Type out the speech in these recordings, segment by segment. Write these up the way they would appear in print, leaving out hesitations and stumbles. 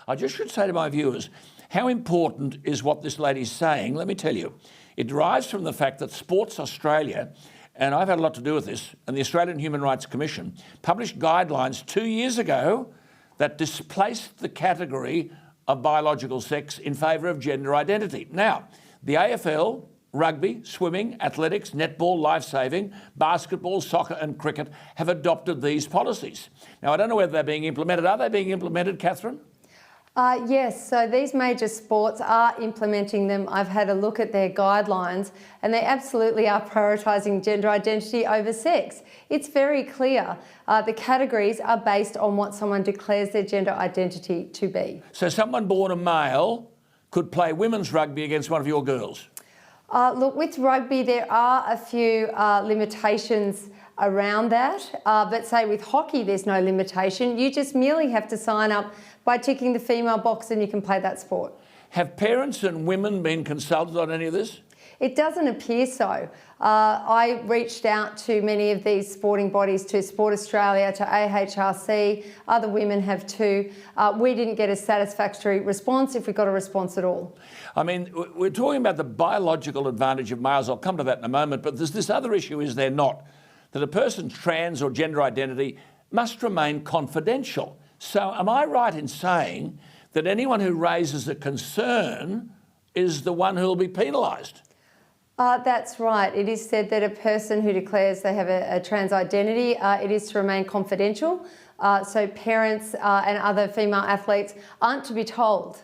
I just should say to my viewers, how important is what this lady's saying? Let me tell you. It derives from the fact that Sports Australia, and I've had a lot to do with this, and the Australian Human Rights Commission published guidelines 2 years ago that displaced the category of biological sex in favour of gender identity. Now, the AFL, rugby, swimming, athletics, netball, life-saving, basketball, soccer and cricket have adopted these policies. Now, I don't know whether they're being implemented. Are they being implemented, Katherine? Yes, so these major sports are implementing them. I've had a look at their guidelines and they absolutely are prioritising gender identity over sex. It's very clear. The categories are based on what someone declares their gender identity to be. So someone born a male could play women's rugby against one of your girls? Look, with rugby there are a few limitations around that, but say with hockey there's no limitation. You just merely have to sign up by ticking the female box and you can play that sport. Have parents and women been consulted on any of this? It doesn't appear so. I reached out to many of these sporting bodies, to Sport Australia, to AHRC, other women have too. We didn't get a satisfactory response, if we got a response at all. I mean, we're talking about the biological advantage of males. I'll come to that in a moment, but there's this other issue, is there not? That a person's trans or gender identity must remain confidential. So am I right in saying that anyone who raises a concern is the one who will be penalised? That's right. It is said that a person who declares they have a trans identity, it is to remain confidential. So parents and other female athletes aren't to be told.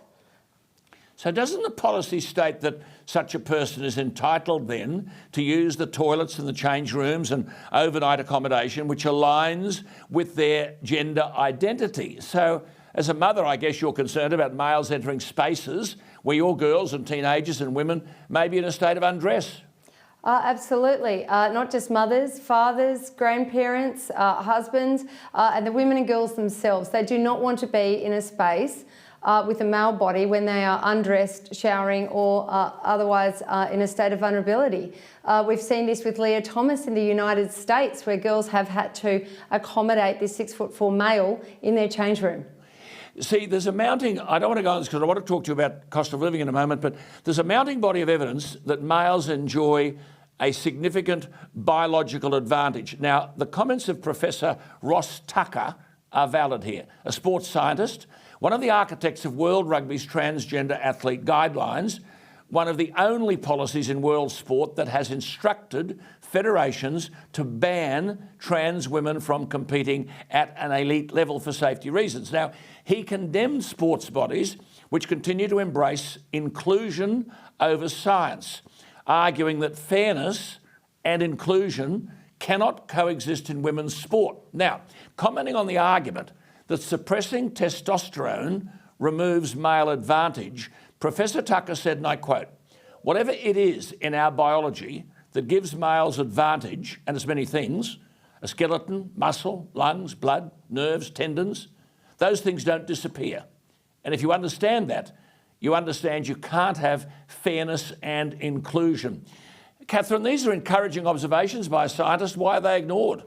So doesn't the policy state that such a person is entitled then to use the toilets and the change rooms and overnight accommodation which aligns with their gender identity? So as a mother, I guess you're concerned about males entering spaces where your girls and teenagers and women may be in a state of undress. Absolutely. Not just mothers, fathers, grandparents, husbands, and the women and girls themselves. They do not want to be in a space with a male body when they are undressed, showering or otherwise in a state of vulnerability. We've seen this with Leah Thomas in the United States, where girls have had to accommodate this 6'4" male in their change room. See, there's a mounting, I don't want to go on this because I want to talk to you about cost of living in a moment, but there's a mounting body of evidence that males enjoy a significant biological advantage. Now, the comments of Professor Ross Tucker are valid here, a sports scientist, one of the architects of World Rugby's transgender athlete guidelines, one of the only policies in world sport that has instructed federations to ban trans women from competing at an elite level for safety reasons. Now, he condemned sports bodies which continue to embrace inclusion over science, arguing that fairness and inclusion cannot coexist in women's sport. Now, commenting on the argument that suppressing testosterone removes male advantage, Professor Tucker said, and I quote, "Whatever it is in our biology that gives males advantage, and it's many things, a skeleton, muscle, lungs, blood, nerves, tendons, those things don't disappear. And if you understand that, you understand you can't have fairness and inclusion." Katherine, these are encouraging observations by a scientist. Why are they ignored?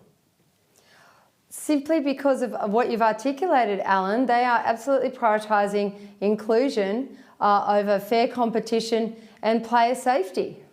Simply because of what you've articulated, Alan. They are absolutely prioritising inclusion over fair competition and player safety.